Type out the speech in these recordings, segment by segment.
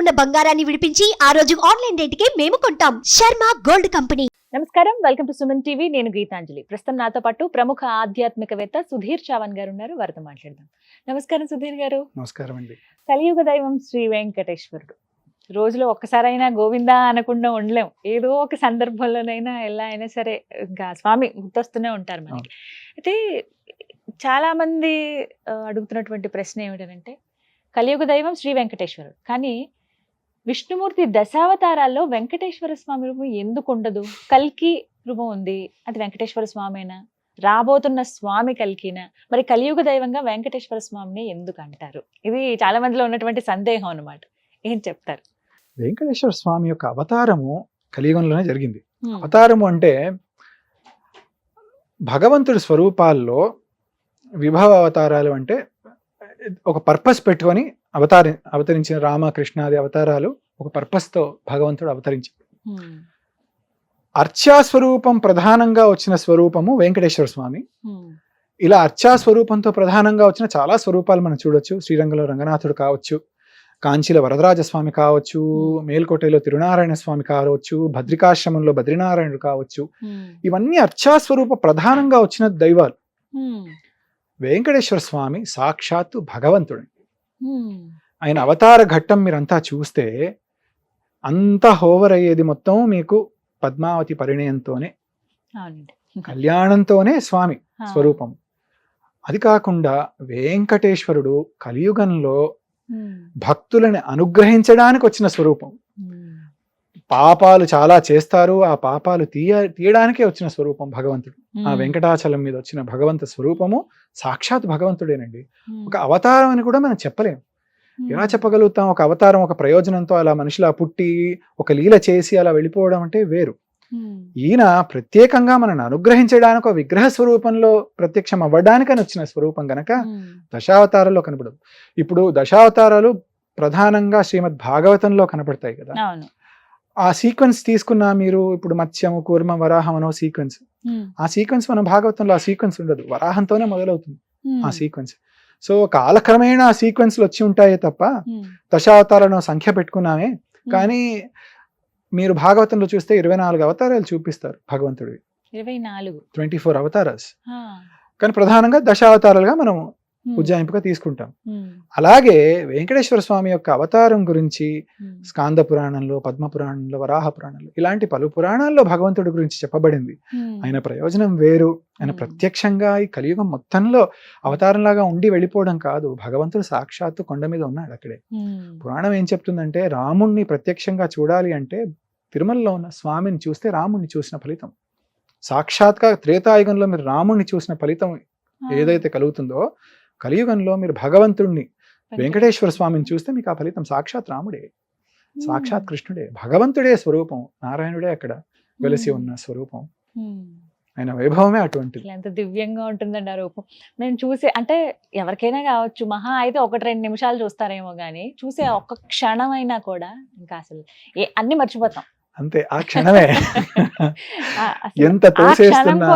ఉన్న బంగారాన్ని విడిపించి ఆ రోజు ఆన్లైన్ రేటుకే మేము కొంటాం. Sharma gold company. నమస్కారం, వెల్కమ్ టు సుమన్ టీవీ. నేను గీతాంజలి. ప్రస్తుతం నాతో పాటు ప్రముఖ ఆధ్యాత్మికవేత్త సుధీర్ చావన్ గారు ఉన్నారు. వారితో మాట్లాడదాం. నమస్కారం సుధీర్ గారు. నమస్కారం అండి. కలియుగ దైవం శ్రీ వెంకటేశ్వరుడు. రోజులో ఒక్కసారైనా గోవిందా అనకుండా ఉండలేం. ఏదో ఒక సందర్భంలోనైనా ఎలా అయినా సరే ఇంకా స్వామి గుర్తొస్తూనే ఉంటారు మనకి. అయితే చాలా మంది అడుగుతున్నటువంటి ప్రశ్న ఏమిటంటే, కలియుగ దైవం శ్రీ వెంకటేశ్వరుడు, కానీ విష్ణుమూర్తి దశావతారాల్లో వెంకటేశ్వర స్వామి రూపం ఎందుకు ఉండదు? కల్కి రూపం ఉంది, అది వెంకటేశ్వర స్వామినా? రాబోతున్న స్వామి కల్కినా? మరి కలియుగ దైవంగా వెంకటేశ్వర స్వామిని ఎందుకు అంటారు? ఇది చాలా మందిలో ఉన్నటువంటి సందేహం అన్నమాట. ఏం చెప్తారు? వెంకటేశ్వర స్వామి యొక్క అవతారము కలియుగంలోనే జరిగింది. అవతారము అంటే భగవంతుడి స్వరూపాల్లో విభవ అవతారాలు అంటే ఒక పర్పస్ పెట్టుకొని అవతరించిన రామకృష్ణాది అవతారాలు ఒక పర్పస్తో భగవంతుడు అవతరించాడు. అర్చాస్వరూపం ప్రధానంగా వచ్చిన స్వరూపము వెంకటేశ్వర స్వామి. ఇలా అర్చాస్వరూపంతో ప్రధానంగా వచ్చిన చాలా స్వరూపాలు మనం చూడొచ్చు. శ్రీరంగంలో రంగనాథుడు కావచ్చు, కాంచీలో వరదరాజస్వామి కావచ్చు, మేల్కోటలో తిరునారాయణ స్వామి కావచ్చు, భద్రికాశ్రమంలో బద్రీనారాయణుడు కావచ్చు. ఇవన్నీ అర్చాస్వరూప ప్రధానంగా వచ్చిన దైవాలు. వెంకటేశ్వర స్వామి సాక్షాత్తు భగవంతుడు. ఆయన అవతార ఘట్టం మీరంతా చూస్తే అంతా హోవర్ అయ్యేది మొత్తం మీకు పద్మావతి పరిణయంతోనే, కళ్యాణంతోనే స్వామి స్వరూపం. అది కాకుండా వెంకటేశ్వరుడు కలియుగంలో భక్తులని అనుగ్రహించడానికి వచ్చిన స్వరూపం. పాపాలు చాలా చేస్తారు, ఆ పాపాలు తీయడానికే వచ్చిన స్వరూపం భగవంతుడు. ఆ వెంకటాచలం మీద వచ్చిన భగవంత స్వరూపము సాక్షాత్ భగవంతుడేనండి. ఒక అవతారం అని కూడా మనం చెప్పలేం. ఎలా చెప్పగలుగుతాం? ఒక అవతారం ఒక ప్రయోజనంతో అలా మనిషిలా పుట్టి ఒక లీల చేసి అలా వెళ్ళిపోవడం అంటే వేరు. ఈయన ప్రత్యేకంగా మనల్ని అనుగ్రహించడానికి ఒక విగ్రహ స్వరూపంలో ప్రత్యక్షం అవ్వడానికని వచ్చిన స్వరూపం గనక దశావతారాల్లో కనపడదు. ఇప్పుడు దశావతారాలు ప్రధానంగా శ్రీమద్ భాగవతంలో కనపడతాయి కదా. ఆ సీక్వెన్స్ తీసుకున్నా మీరు, ఇప్పుడు మత్స్యము కూర్మ వరాహం అనో సీక్వెన్స్, ఆ సీక్వెన్స్ మన భాగవతంలో ఆ సీక్వెన్స్ ఉండదు. వరాహంతోనే మొదలవుతుంది ఆ సీక్వెన్స్. సో కాలక్రమేణా ఆ సీక్వెన్స్లు వచ్చి ఉంటాయే తప్ప దశావతారాలను సంఖ్య పెట్టుకున్నామే. కానీ మీరు భాగవతంలో చూస్తే 24 అవతారాలు చూపిస్తారు భగవంతుడివి. 24 అవతారాస్. కానీ ప్రధానంగా దశావతారాలుగా మనం ఉజ్జాయింపుగా తీసుకుంటాం. అలాగే వెంకటేశ్వర స్వామి యొక్క అవతారం గురించి స్కాంద పురాణంలో, పద్మ పురాణంలో, వరాహ పురాణంలో ఇలాంటి పలు పురాణాల్లో భగవంతుడి గురించి చెప్పబడింది. ఆయన ప్రయోజనం వేరు. ఆయన ప్రత్యక్షంగా ఈ కలియుగం మొత్తంలో అవతారంలాగా ఉండి వెళ్ళిపోవడం కాదు. భగవంతుడు సాక్షాత్తు కొండ మీద ఉన్నాడు అక్కడే. పురాణం ఏం చెప్తుందంటే, రాముణ్ణి ప్రత్యక్షంగా చూడాలి అంటే తిరుమలలో ఉన్న స్వామిని చూస్తే రాముణ్ణి చూసిన ఫలితం. సాక్షాత్గా త్రేతాయుగంలో మీరు రాముణ్ణి చూసిన ఫలితం ఏదైతే కలుగుతుందో, కలియుగంలో మీరు భగవంతుడిని వెంకటేశ్వర స్వామిని చూస్తే మీకు ఆ ఫలితం సాక్షాత్ రాముడే, సాక్షాత్ కృష్ణుడే, భగవంతుడే స్వరూపం. నారాయణుడే అక్కడ వెలసి ఉన్న స్వరూపం. ఆయన వైభవమే అటువంటిది. ఎంత దివ్యంగా ఉంటుందండి ఆ రూపం. నేను చూసే, అంటే ఎవరికైనా కావచ్చు, మహా అయితే 1-2 నిమిషాలు చూస్తారేమో కానీ చూసే ఒక్క క్షణం అయినా కూడా ఇంకా అసలు అన్ని మర్చిపోతాం. అంతే, ఆ క్షణమే ఎంత తోసేస్తున్నా,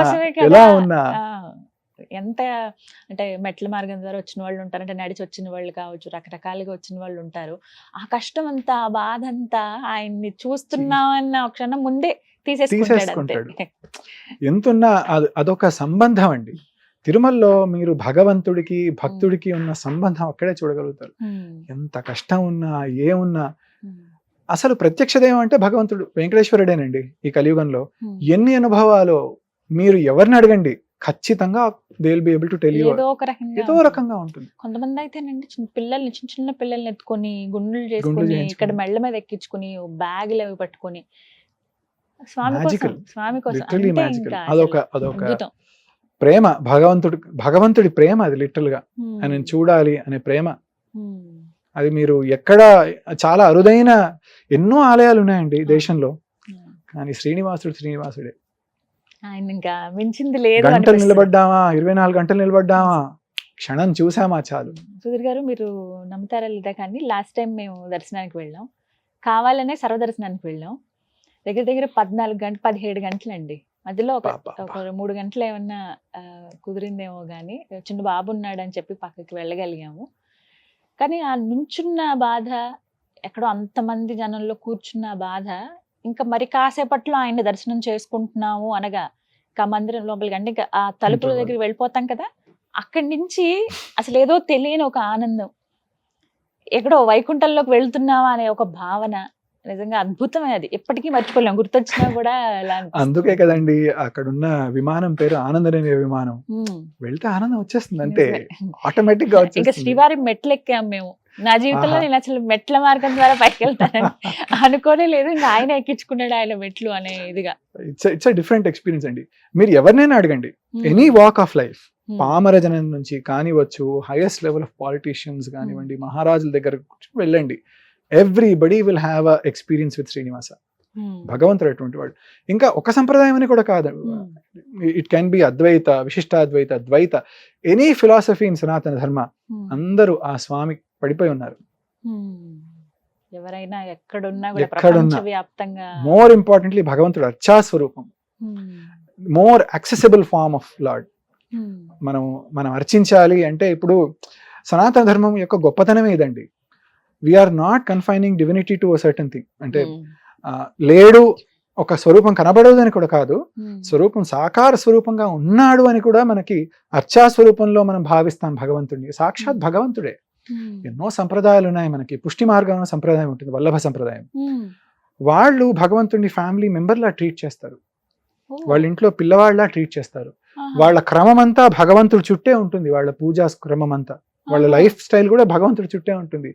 ఎలా ఉన్నా, ఎంత అంటే మెట్ల మార్గం ద్వారా వచ్చిన వాళ్ళు ఉంటారు, అంటే నడిచి వచ్చిన వాళ్ళు కావచ్చు, రకరకాలుగా వచ్చిన వాళ్ళు ఉంటారు. ఆ కష్టం అంతా, ఆ బాధ అంతా ఆయన్ని చూస్తున్నామన్న క్షణం ముందే తీసేసుకుంటాడు. ఎంతున్నా అదొక సంబంధం అండి. తిరుమలలో మీరు భగవంతుడికి భక్తుడికి ఉన్న సంబంధం అక్కడే చూడగలుగుతారు. ఎంత కష్టం ఉన్నా, ఏమున్నా, అసలు ప్రత్యక్ష దైవం అంటే భగవంతుడు వెంకటేశ్వరుడేనండి. ఈ కలియుగంలో ఎన్ని అనుభవాలు మీరు ఎవరిని అడగండి, ఖచ్చితంగా they will be able to tell you ఏదో రకంగా ఉంటుంది. కొంతమంది అయితేనండి చిన్న పిల్లల్ని ఎత్తుకొని గుండులు చేసుకొని ఇక్కడ మెళ్ళ మీద ఎక్కించుకొని బ్యాగులు అవి పట్టుకొని స్వామి కోసం అదొక ప్రేమ. భగవంతుడి ప్రేమ అది. లిటరల్ గా ఆయన చూడాలి అనే ప్రేమ అది. మీరు ఎక్కడ చాలా అరుదైన ఎన్నో ఆలయాలు ఉన్నాయండి దేశంలో, కానీ శ్రీనివాసుడే. ఆయన ఇంకా మించింది లేదు. గంటలు నిలబడ్డామా, 24 గంటలు నిలబడ్డామా, క్షణం చూసామా చాలు. సుధీర్ గారు, మీరు నమ్ముతారా లేదా కానీ లాస్ట్ టైం మేము దర్శనానికి వెళ్ళాం, కావాలనే సర్వదర్శనానికి వెళ్ళాం. దగ్గర 17 గంటలండి. మధ్యలో ఒక 3 గంటలు ఏమన్నా కుదిరిందేమో కానీ, చిన్న బాబు ఉన్నాడని చెప్పి పక్కకి వెళ్ళగలిగాము. కానీ ఆ నుంచున్న బాధ, ఎక్కడో అంతమంది జనంలో కూర్చున్న బాధ, ఇంకా మరి కాసేపట్లో ఆయన దర్శనం చేసుకుంటున్నాము అనగా ఇంకా మందిరం లోపలికి, అంటే ఇంకా ఆ తలుపుల ఇంట్లో దగ్గరికి వెళ్ళిపోతాం కదా, అక్కడి నుంచి అసలు ఏదో తెలియని ఒక ఆనందం, ఎక్కడో వైకుంఠంలోకి వెళ్తున్నావా అనే ఒక భావన, నిజంగా అద్భుతమే. అది ఎప్పటికీ మర్చిపోలేం, గుర్తొచ్చినా కూడా ఎలా అనిపిస్తుంది. అందుకే కదండి అక్కడున్న విమానం పేరు ఆనందనే విమానం. వెళ్తే ఆనందం వచ్చేస్తుంది అంతే, నిజమే. ఆటోమేటిక్ గా ఇంకా వచ్చేస్తుంది. శ్రీవారి మెట్లు ఎక్కాం మేము. నా జీవితంలో ఆహా. నేను అసలు మెట్ల మార్గం ద్వారా పైకి వెళ్తానని అనుకోనే లేదు. ఇంకా ఆయన ఎక్కించుకున్నాడు ఆయన మెట్లు అనే ఇదిగా. ఇట్స్ డిఫరెంట్ ఎక్స్పీరియన్స్ అండి. మీరు ఎవరినైనా అడగండి, ఎనీ వాక్ ఆఫ్ లైఫ్, పామర జనం నుంచి కానివచ్చు, హైయెస్ట్ లెవెల్ ఆఫ్ పాలిటీషియన్స్ కానివ్వండి, మహారాజుల దగ్గర వెళ్ళండి, everybody will have a experience with Srinivasa. భగవంతుడు అటువంటి వాడు. ఇంకా ఒక సంప్రదాయం అని కూడా కాదు, ఇట్ కెన్ బి అద్వైత, విశిష్టాద్వైత, ద్వైత, ఎనీ ఫిలాసఫీ ఇన్ సనాతన ధర్మ, అందరూ ఆ స్వామి పడిపోయి ఉన్నారు. ఎవరైనా ఎక్కడున్నా కూడా ఎక్కడున్నా. ప్రపంచవ్యాప్తంగా. మోర్ ఇంపార్టెంట్లీ భగవంతుడు అర్చాస్వరూపం, more accessible form of lord. మనం అర్చించాలి అంటే ఇప్పుడు సనాతన ధర్మం యొక్క గొప్పతనమే ఇదండి. We are not confining divinity to a certain thing. అంటే లేడు, ఒక స్వరూపం కనబడదు అని కూడా కాదు, స్వరూపం సాకార స్వరూపంగా ఉన్నాడు అని కూడా మనకి అర్చా స్వరూపంలో మనం భావిస్తాం భగవంతుడిని. సాక్షాత్ భగవంతుడే. ఎన్నో సంప్రదాయాలు ఉన్నాయి మనకి. పుష్టి మార్గం సంప్రదాయం ఉంటుంది, వల్లభ సంప్రదాయం. వాళ్ళు భగవంతుడిని ఫ్యామిలీ మెంబర్ లా ట్రీట్ చేస్తారు, వాళ్ళ ఇంట్లో పిల్లవాళ్ళలా ట్రీట్ చేస్తారు. వాళ్ళ క్రమం అంతా భగవంతుడి చుట్టే ఉంటుంది, వాళ్ళ పూజా క్రమం అంతా, వాళ్ళ లైఫ్ స్టైల్ కూడా భగవంతుడి చుట్టే ఉంటుంది.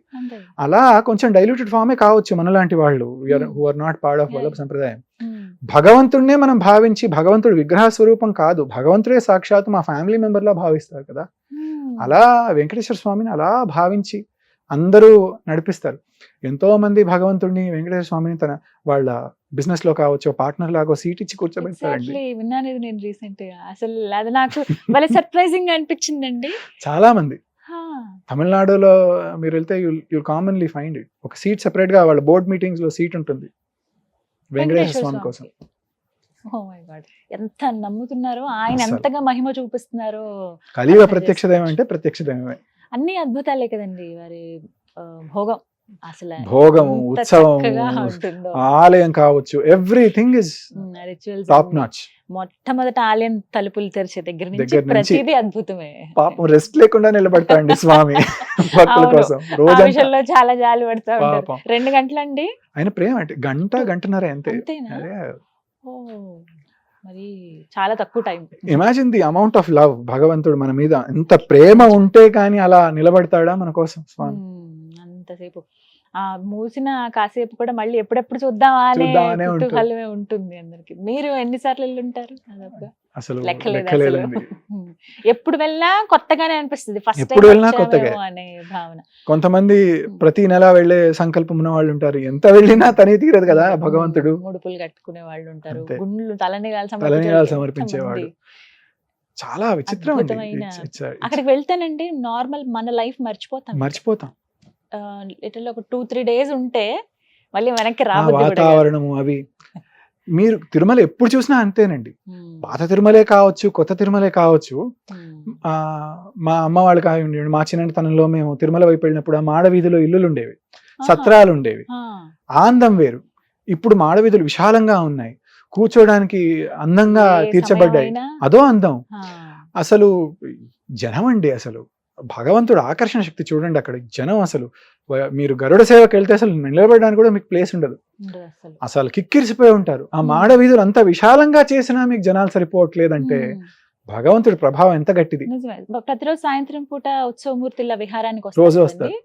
అలా కొంచెం డైల్యూటెడ్ ఫామే కావచ్చు మనలాంటి వాళ్ళు, who are not part of Vallabha సంప్రదాయం. భగవంతుడినే మనం భావించి, భగవంతుడు విగ్రహ స్వరూపం కాదు, భగవంతుడే సాక్షాత్ మా ఫ్యామిలీ మెంబర్ లా భావిస్తారు కదా. అలా వెంకటేశ్వర స్వామిని అలా భావించి అందరూ నడిపిస్తారు. ఎంతో మంది భగవంతుడిని, వెంకటేశ్వర స్వామిని తన వాళ్ళ బిజినెస్ లో కావచ్చు పార్ట్నర్ లాగా సీట్ ఇచ్చి కూర్చోబెడతారండి. విన్నాను ఇది నేను రీసెంట్ గా. అసలు అది నాకు భలే సర్ప్రైజింగ్ అనిపించిందండి. చాలా మంది తమిళనాడులో మీరు వెళ్తే యు కామన్లీ ఫైండ్ ఇట్. ఒక సీట్ సెపరేట్ గా వాళ్ళ బోర్డ్ మీటింగ్స్ లో సీట్ ఉంటుంది వెంకటేశ్వర స్వామి కోసం. ఓ మై గాడ్, ఎంత నమ్ముతున్నారో ఆయన, ఎంతగా మహిమ చూపిస్తున్నారో. కలియుగ ప్రత్యక్ష దైవం అంటే ప్రత్యక్ష దైవమే. అన్ని అద్భుతాలే కదండి వారి భోగం. అసలు భోగము, ఉత్సవం, ఆలయం కావచ్చు, ఎవ్రీథింగ్ ఇస్ టాప్ నాచ్. మొట్టమొదట ఆలయం తలుపులు తెరిచే దగ్గర నుంచి ప్రతిదీ అద్భుతమే. పాపం రెస్ట్ లేకుండా నిలబడతాండి స్వామి భక్తుల కోసం. రోజుల్లో చాలా జాలి పడతా ఉంటారు. 2 గంటలండి ఆయన ప్రేమ అంటే గంటన్నర అంతే. మరి చాలా తక్కువ time. Imagine the amount of love. భగవంతుడు మన మీద ఎంత ప్రేమ ఉంటే కానీ అలా నిలబడతాడా మన కోసం స్వామి. అంతసేపు ఆ మూసిన కాసేపు కూడా మళ్ళీ ఎప్పుడెప్పుడు చూద్దామా అనే కుతూహలమే ఉంటుంది అందరికి. మీరు ఎన్నిసార్లు వెళ్ళి ఉంటారు? అసలు లెక్కలేదండి. ఎప్పుడు వెళ్ళినా కొత్తగానే అనిపిస్తుంది, ఫస్ట్ ఎప్పుడు వెళ్ళినా కొత్తగా అనే భావన. కొంతమంది ప్రతి నెల వెళ్లే సంకల్పం ఉన్న వాళ్ళు ఉంటారు, ఎంత వెళ్ళినా తనే తీరదు కదా భగవంతుడు. ముడుపులు కట్టుకునే వాళ్ళు ఉంటారు, గుండ్లు తలనీలాలు సమర్పించేవాడు. చాలా విచిత్రం. అక్కడికి వెళ్తేనండి నార్మల్ మన లైఫ్ మర్చిపోతాం. లిటిల్ ఒక 2-3 days ఉంటే మళ్ళీ వెనక్కి రాబోద్ది. వాతావరణము అవి మీరు తిరుమల ఎప్పుడు చూసినా అంతేనండి. పాత తిరుమలే కావచ్చు, కొత్త తిరుమలే కావచ్చు. మా అమ్మ వాళ్ళు కానివ్వండి, మా చిన్నతనంలో మేము తిరుమల వైపు వెళ్ళినప్పుడు ఆ మాడవీధిలో ఇల్లులు ఉండేవి, సత్రాలు ఉండేవి. ఆనందం వేరు. ఇప్పుడు మాడవీధులు విశాలంగా ఉన్నాయి, కూర్చోడానికి అందంగా తీర్చబడ్డాయి, అదో అందం. అసలు జనం అండి, అసలు భగవంతుడు ఆకర్షణ శక్తి చూడండి అక్కడ. జనం అసలు మీరు గరుడ సేవకి వెళ్తే అసలు నిలబడడానికి కూడా మీకు ప్లేస్ ఉండదు, అసలు కిక్కిరిసిపోయి ఉంటారు. ఆ మాడ వీధులు అంత విశాలంగా చేసినా మీకు జనాలు సరిపోవట్లేదంటే భగవంతుడి ప్రభావం ఎంత గట్టిది. ప్రతిరోజు సాయంత్రం పూట ఉత్సవమూర్తిల విహారానికి రోజు వస్తారు.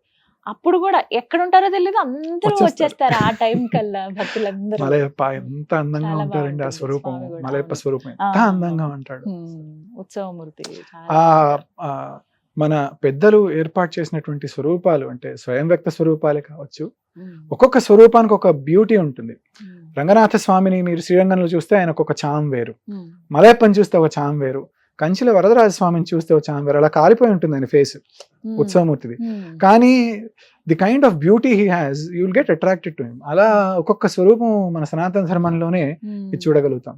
అప్పుడు కూడా ఎక్కడ ఉంటారో తెలియదు, అందరూ వచ్చేస్తారు ఆ టైం కల్లా భక్తులందరూ. మలయప్ప ఎంత అందంగా ఉంటారండి, ఆ స్వరూపం, మలయప్ప స్వరూపం ఎంత అందంగా ఉంటాడు. ఉత్సవమూర్తి మన పెద్దలు ఏర్పాటు చేసినటువంటి స్వరూపాలు అంటే స్వయం వ్యక్త స్వరూపాలే కావచ్చు, ఒక్కొక్క స్వరూపానికి ఒక బ్యూటీ ఉంటుంది. రంగనాథ స్వామిని మీరు శ్రీరంగంలో చూస్తే ఆయనకు ఒక చాం వేరు, మలయప్పని చూస్తే ఒక చాం వేరు, కంచిలో వరదరాజ స్వామిని చూస్తే ఒక చాం వేరు. అలా కాలిపోయి ఉంటుంది ఆయన ఫేస్, ఉత్సవమూర్తిది. కానీ the kind of beauty he has you will get attracted to him. అలా ఒక్కొక్క స్వరూపం మన సనాతన ధర్మంలోనే ఇది చూడగలుగుతాం,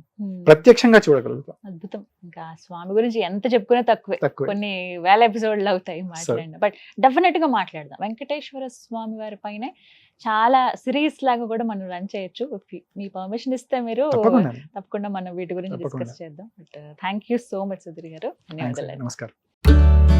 ప్రత్యక్షంగా చూడగలుగుతాం. అద్భుతం. ఇంకా స్వామి గురించి ఎంత చెప్పుకునే తక్కువే, తక్కువే. కొన్ని వేల ఎపిసోడ్లు అవుతాయి మాట్లాడిన. బట్ డెఫినెట్ గా మాట్లాడదాం. వెంకటేశ్వర స్వామి వారి పైన చాలా సిరీస్ లాగా కూడా మనం రన్ చేయొచ్చు. మీ పర్మిషన్ ఇస్తే మీరు తప్పకుండా. తప్పకుండా మనం వీటి గురించి తప్పకుండా. డిస్కస్ చేద్దాం. But thank you so much Sudheer గారు. Thanks అండి. ధన్యవాదాలు. నమస్కారం.